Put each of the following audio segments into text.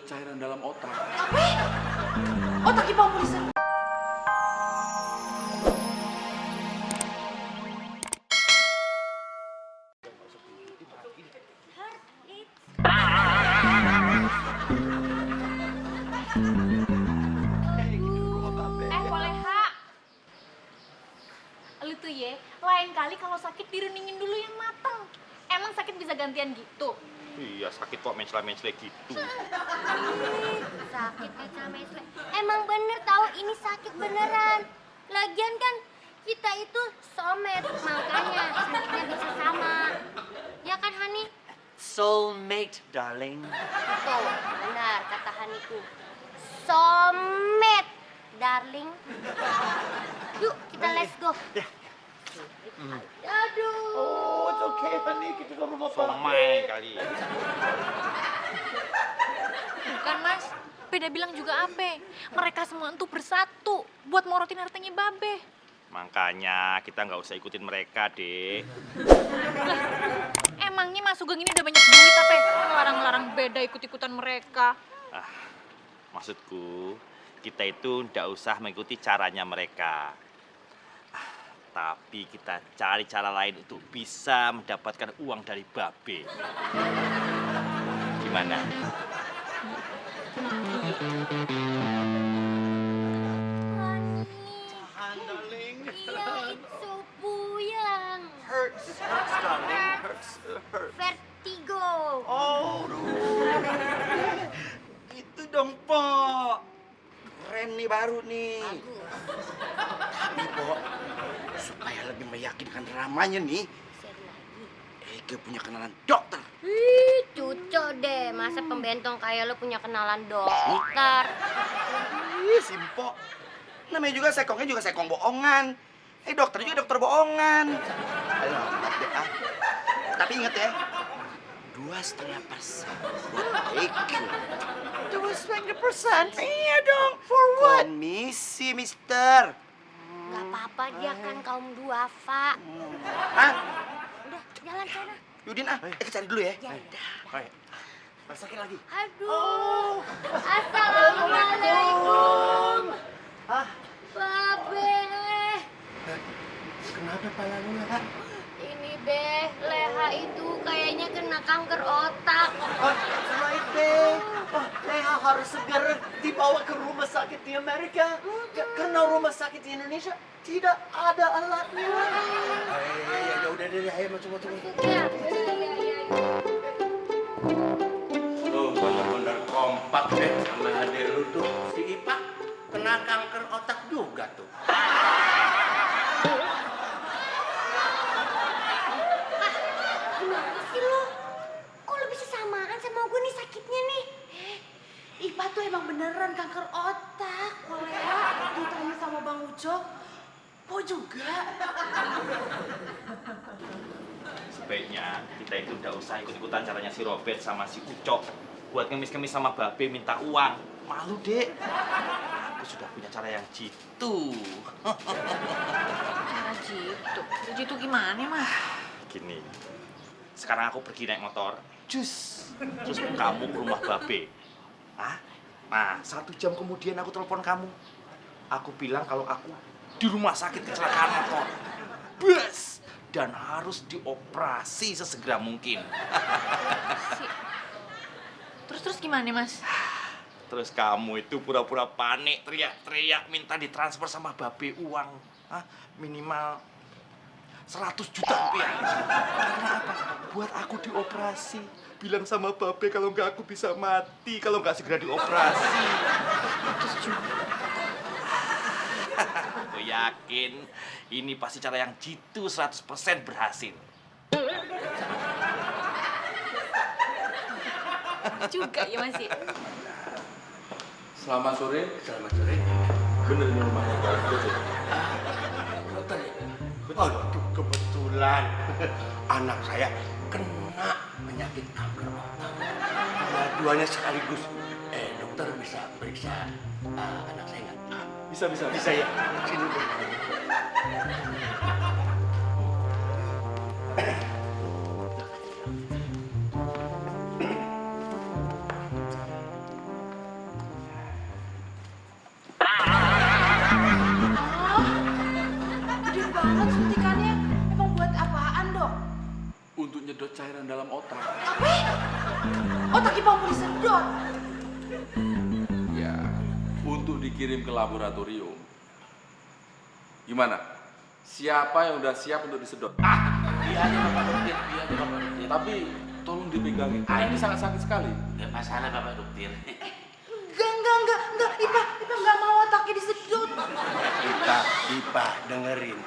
cairan dalam otak. Apa? Otak Ipang mau diserang. Koleha. Lu tuh ya, lain kali kalau sakit diruningin dulu yang mateng. Emang sakit bisa gantian gitu? Iya, sakit kok mencela-mencela gitu. Sakit mencela-mencela. Emang bener tahu ini sakit beneran. Lagian kan kita itu soulmate, makanya sakitnya bisa sama. Ya kan Hani? Soulmate, darling. Tuh, benar kata Haniku. Soulmate, darling. Yuk, kita let's go. Aduh. Oh, it's okay, honey. Kita ke rumah Somai kali. Bukan mas, beda bilang juga apa? Mereka semua itu bersatu buat morotin hartanya Babe. Makanya kita nggak usah ikutin mereka, Dek. Emangnya Mas Sugeng ini udah banyak duit apa? Ngelarang-larang beda ikut-ikutan mereka. Maksudku, kita itu nggak usah mengikuti caranya mereka. Tapi kita cari cara lain untuk bisa mendapatkan uang dari Babe. Gimana? Tahan, darling. Iya, it's so puyeng. Hurts, darling. Hurts. Vertigo. Oh, gitu dong, Po. Keren nih baru nih. Tapi, Po, supaya lebih meyakinkan ramanya nih, Ege punya kenalan dokter. Ih, cucok deh. Masa pembentong kayak lo punya kenalan dokter? Ih, Simpo. Namanya juga sekongnya juga sekong bohongan. Dokter juga dokter bohongan. Ayo, maaf deh, ah. Tapi inget ya, 2,5% buat Ege. 2,5%? Iya dong. For what? Komisi, mister. Gak apa-apa, dia kan kaum duafa. Hah? Udah, jalan sana. Yudin, Ege cari dulu ya. Ya. Ayo. Masakin lagi. Aduh. Assalamualaikum. Babe. Kenapa palanya, Kak? Ini Beh, Leha itu kayaknya kena kanker otak. Right, Beh. Leha harus segera dibawa ke rumah sakit di Amerika. Karena rumah sakit di Indonesia tidak ada alatnya. Ya udah deh, ayo masuk. Ya. Tuh, bener-bener kompak deh sama adik lu tuh. Si Ipa kena kanker otak juga tuh. Gimana sih lo? Kok lo bisa samaan sama gue nih sakitnya nih? Ipa tuh emang beneran kanker otak. Korea ditanya sama Bang Uco, Po juga. Sebaiknya kita itu nggak usah ikut-ikutan caranya si Robert sama si Ucok buat ngemis-ngemis sama Babe minta uang. Malu, Dek. Aku sudah punya cara yang jitu. Cara jitu? Jitu gimana mas? Gini, sekarang aku pergi naik motor, terus kamu ke rumah Babe. Nah, 1 jam kemudian aku telepon kamu. Aku bilang kalau aku di rumah sakit kecelakaan motor. Bus! Dan harus dioperasi sesegera mungkin. Terus gimana mas? Terus kamu itu pura-pura panik, teriak-teriak, minta ditransfer sama Babe uang. Minimal 100 juta rupiah. Karena apa? Buat aku dioperasi. Bilang sama Babe kalau nggak aku bisa mati, kalau nggak segera dioperasi. 100 juta. Aku yakin ini pasti cara yang jitu 100% berhasil. Juga ya mas ya? Selamat sore. Selamat sore. Bener ini rumahnya Pak Dokter. Dokter ya? Oh, kebetulan anak saya kena penyakit kanker otak. Dua-duanya sekaligus. Dokter bisa periksa anak saya nggak? Bisa. Bisa ya? Sini dulu. alat suntikannya emang buat apaan, Dok? Untuk nyedot cairan dalam otak. Apa? Otak Ipah mau disedot. Ya, untuk dikirim ke laboratorium. Gimana? Siapa yang udah siap untuk disedot? Iya aja Bapak Dokter, iya aja Bapak Dokter. Tapi tolong dipegangin. Ini sangat sakit sekali. Nggak masalah Bapak Dokter. Enggak, Ipah nggak mau otaknya disedot. Ipa, dengerin.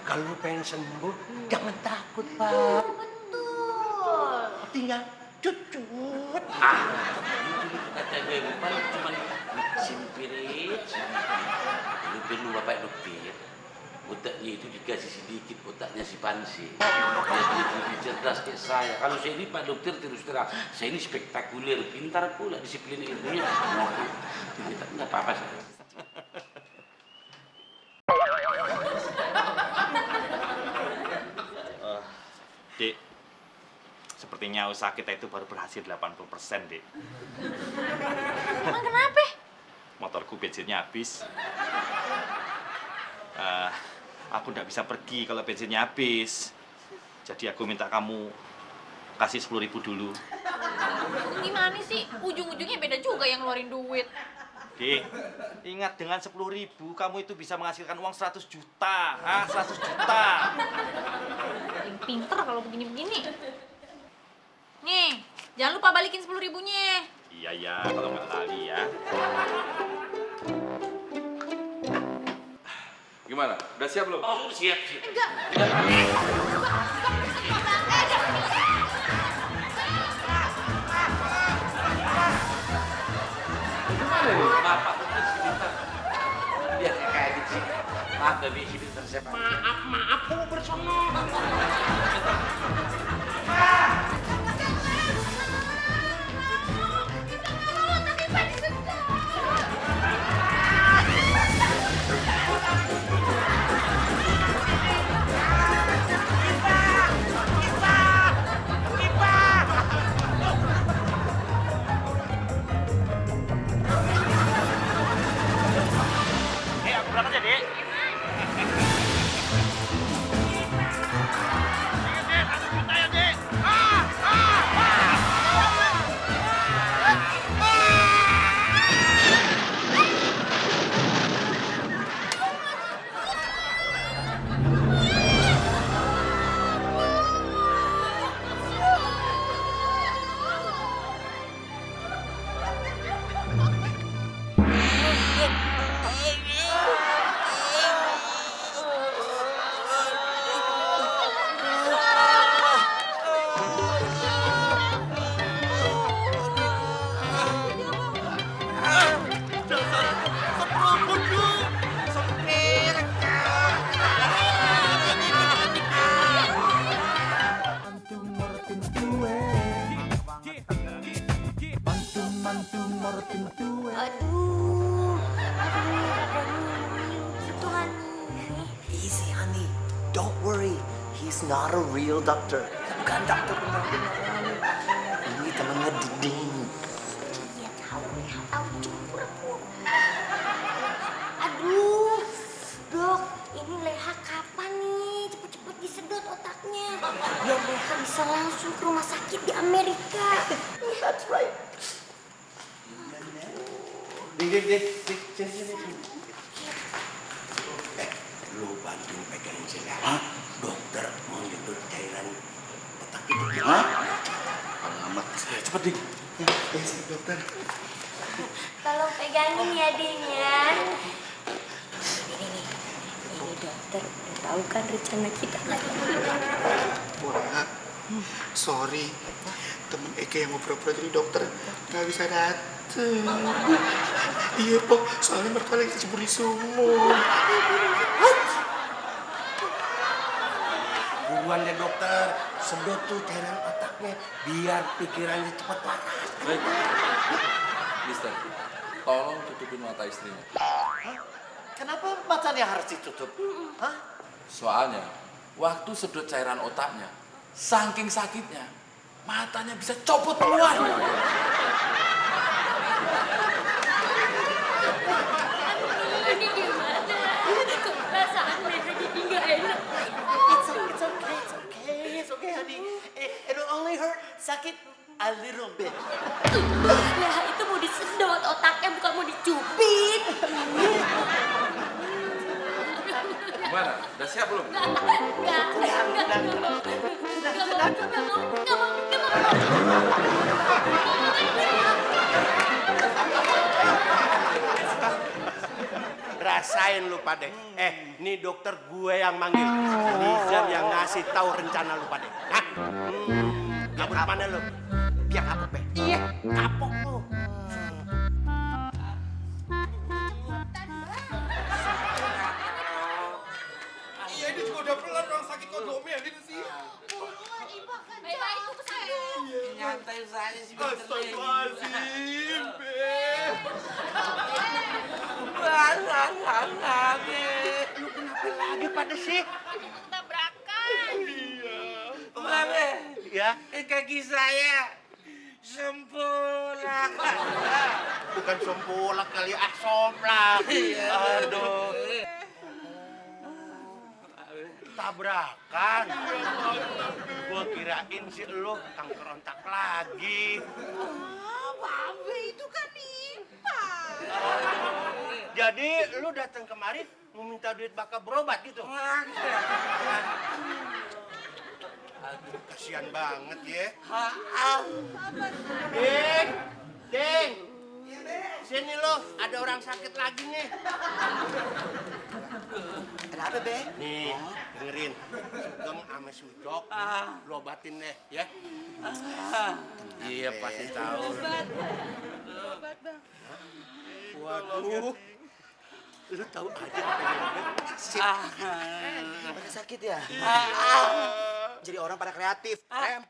Kalau lu pengen sembuh, jangan takut, Pak. Betul. Tinggal cucut. Itu kata gue bukan cuma simpirit. Lu perlu Bapak Dokter. Otaknya itu dikasih sedikit, otaknya si Pansi. Biar dia lebih cerdas kayak saya. Kalau saya ini Pak Dokter terus terang, saya ini spektakuler, pintar pula, disiplin ilmunya. Nggak apa-apa saya. Dek, sepertinya usaha kita itu baru berhasil 80%, Dek. Emang kenapa? Motorku bensinnya habis. Aku nggak bisa pergi kalau bensinnya habis. Jadi aku minta kamu kasih 10.000 dulu. Gimana sih? Ujung-ujungnya beda juga yang ngeluarin duit. Dek, ingat dengan 10.000 kamu itu bisa menghasilkan uang 100 juta. 100 juta. Paling pinter kalau begini-begini. Nih, jangan lupa balikin 10.000-nya. Iya, kalau nggak lali ya. Gimana? Udah siap belum? Oh, siap. Enggak. Bapak Dokter sebentar. Biar kayak gitu sih. Maaf, tapi sebentar saya. Maaf, kamu bersono. Aku berangkat ya, Dek. Aduh, rada nyunyuk gitu, Hani. Easy, honey. Don't worry. He's not a real doctor. Bukan dokter benar-benar. Ini temannya Diding. Iya tahu cuma pura-pura. Aduh, Dok, ini Leha kapan nih? Cepet-cepet disedot otaknya. Biar Leha bisa langsung ke rumah sakit di Amerika. That's right. Sini. Lu bantuin pegangin si Leha. Dokter mau nyedot cairan otak itu. Alamat. Cepet, Dik. Si dokter. Tolong pegangin ya, Ding ya. Ini dokter udah tahu kan rencana kita lagi. Wah, sorry. Temen Eke yang mau pura-pura jadi dokter nggak bisa dateng. Iya, Pok. Soalnya mertua lagi kecebur di sumur. Buruan deh, dokter. Sedot tuh cairan otaknya biar pikirannya cepat waras. Baik. Mister, tolong tutupin mata istrinya. Kenapa matanya harus ditutup? Hah? Soalnya, waktu sedot cairan otaknya, saking sakitnya, matanya bisa copot keluar. Ini gimana? Kok perasaan Leha jadi nggak enak? sakit, Ali Robert. Lah itu mau disedot otaknya bukan mau dicubit. Gimana? Udah siap belum? Rasain lu pade. Nih dokter gue yang manggil. Nizam yang ngasih tahu rencana lu pade. Hah? Kabur mana lu? Biar kapok, Be. Iya, kapok lu. Iya, ini juga udah pelan orang sakit kok domelin sih. Baik-baik itu kesandung. Nyantai saja sih. Astagfirullahaladzim, Be. Lu kenapa lagi pada sih? Tabrakan. Babe, Ya, kaki saya sempurna. bukan sompolak kali, somplak. Aduh. Tabrakan. Gua kirain si lu tangkerontak lagi. Babe itu kan Ipa. Jadi lu datang kemari mau minta duit bakal berobat gitu? Aduh, kasihan banget ya. Ding, Ding. Sini lo, ada orang sakit lagi nih. Kenapa, Be? Nih, dengerin. Sugeng sama Sujok, lu obatin deh, ya. Iya, pasti tahu. Obat, Bang. Waduh. Lu tahu aja apa yang Pada sakit ya? Jadi orang pada kreatif. Em.